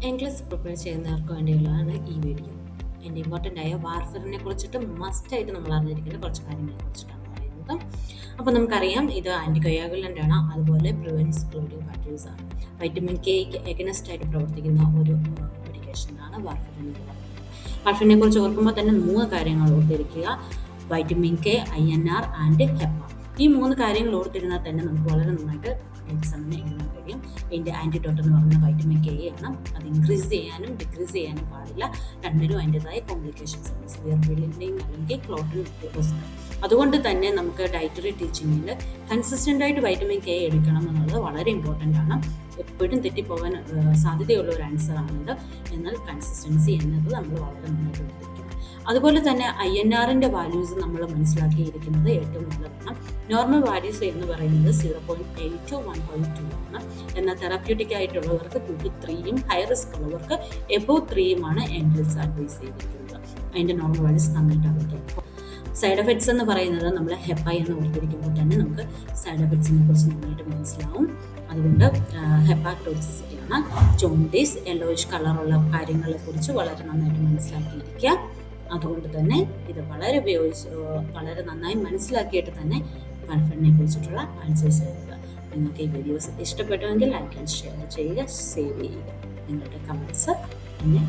എൻഗ്ലിഷ് prepare ചെയ്യുന്നവർക്ക് വേണ്ടിയുള്ളതാണ് ഈ വീഡിയോ. എൻ്റെ ഇമ്പോർട്ടൻ്റ് ആയ വാർഫറിനെ കുറിച്ചിട്ട് മസ്റ്റായിട്ട് നമ്മൾ അറിഞ്ഞിരിക്കുന്ന കുറച്ച് കാര്യങ്ങളെ കുറിച്ചിട്ടാണ് പറയുന്നത്. അപ്പോൾ നമുക്കറിയാം ഇത് ആൻറ്റികയാഗുലൻ്റ് ആണ്, അതുപോലെ പ്രിവെൻസ് ക്ലോഡിംഗ് പാറ്റേഴ്സ് ആണ്. വൈറ്റമിൻ കെയ്ക്ക് എഗനസ്റ്റ് ആയിട്ട് പ്രവർത്തിക്കുന്ന ഒരു മെഡിക്കേഷനാണ് വാർഫറിൻ എന്ന് പറയുന്നത്. വാർഫറിനെ കുറിച്ച് ഓർക്കുമ്പോൾ തന്നെ 3 കാര്യങ്ങൾ ഓർത്തിരിക്കുക: vitamin K, INR and HEPA. ഈ 3 കാര്യങ്ങൾ ഓർത്തിരുന്നാൽ തന്നെ നമുക്ക് വളരെ നന്നായിട്ട് എക്സാമിന് എഴുതാൻ കഴിയും. ഇതിൻ്റെ ആൻറ്റിഡോട്ട് എന്ന് പറയുന്ന വൈറ്റമിൻ കെ ആണ്. അത് ഇൻക്രീസ് ചെയ്യാനും ഡിക്രീസ് ചെയ്യാനും പാടില്ല. രണ്ടിനും അതിൻ്റെതായ കോംപ്ലിക്കേഷൻസ് ഉണ്ട്, സിവിയർ ബ്ലീഡിങ് അല്ലെങ്കിൽ ക്ലോട്ടിംഗ് റിസ്ക്. അതുകൊണ്ട് തന്നെ നമുക്ക് ഡയറ്ററി ടീച്ചിങ്ങിൽ കൺസിസ്റ്റൻ്റ് ആയിട്ട് വൈറ്റമിൻ കെ എടുക്കണം എന്നുള്ളത് വളരെ ഇമ്പോർട്ടൻ്റ് ആണ്. എപ്പോഴും തെറ്റിപ്പോകാൻ സാധ്യതയുള്ള ഒരു ആൻസർ ആണത്. എന്നാൽ കൺസിസ്റ്റൻസി എന്നത് നമ്മൾ വളരെ നന്നായിട്ട് എടുത്തിരിക്കണം. അതുപോലെ തന്നെ INRൻ്റെ വാല്യൂസ് നമ്മൾ മനസ്സിലാക്കിയിരിക്കുന്നത് ഏറ്റവും നല്ലതാണ്. നോർമൽ വാല്യൂസ് എന്ന് പറയുന്നത് 0.8 to 1.2 ആണ്. എന്നാൽ തെറാപ്യൂട്ടിക് ആയിട്ടുള്ളവർക്ക് 2 to 3യും ഹൈ റിസ്ക് ഉള്ളവർക്ക് എബോവ് 3യുമാണ് എൻഗ്ലിഷ് അഡ്വൈസ് ചെയ്തിരിക്കുന്നത്. അതിൻ്റെ നോർമൽ വാല്യൂസ് നന്നായിട്ട് അറിയിക്കും. സൈഡ് എഫക്ട്സ് എന്ന് പറയുന്നത് നമ്മൾ ഹെപ്പ എന്ന് ഓർത്തിരിക്കുമ്പോൾ തന്നെ നമുക്ക് സൈഡ് എഫക്ട്സിനെ കുറിച്ച് നന്നായിട്ട് മനസ്സിലാവും. അതുകൊണ്ട് ഹെപ്പാറ്റോക്സിസിറ്റി ആണ്, ജോണ്ടിസ്, യെല്ലോയിഷ് കളറുള്ള കാര്യങ്ങളെ കുറിച്ച് വളരെ നന്നായിട്ട് മനസ്സിലാക്കിയിരിക്കുക. അതുകൊണ്ട് തന്നെ ഇത് വളരെ നന്നായി മനസ്സിലാക്കിയിട്ട് തന്നെ വാർഫറിനെ കുറിച്ചിട്ടുള്ള ആൻസേഴ്സ് എഴുതുക. നിങ്ങൾക്ക് ഈ വീഡിയോസ് ഇഷ്ടപ്പെട്ടുവെങ്കിൽ ലൈക്ക് ആൻഡ് ഷെയർ ചെയ്യുക, സേവ് ചെയ്യുക. നിങ്ങളുടെ കമൻസ് എന്നെ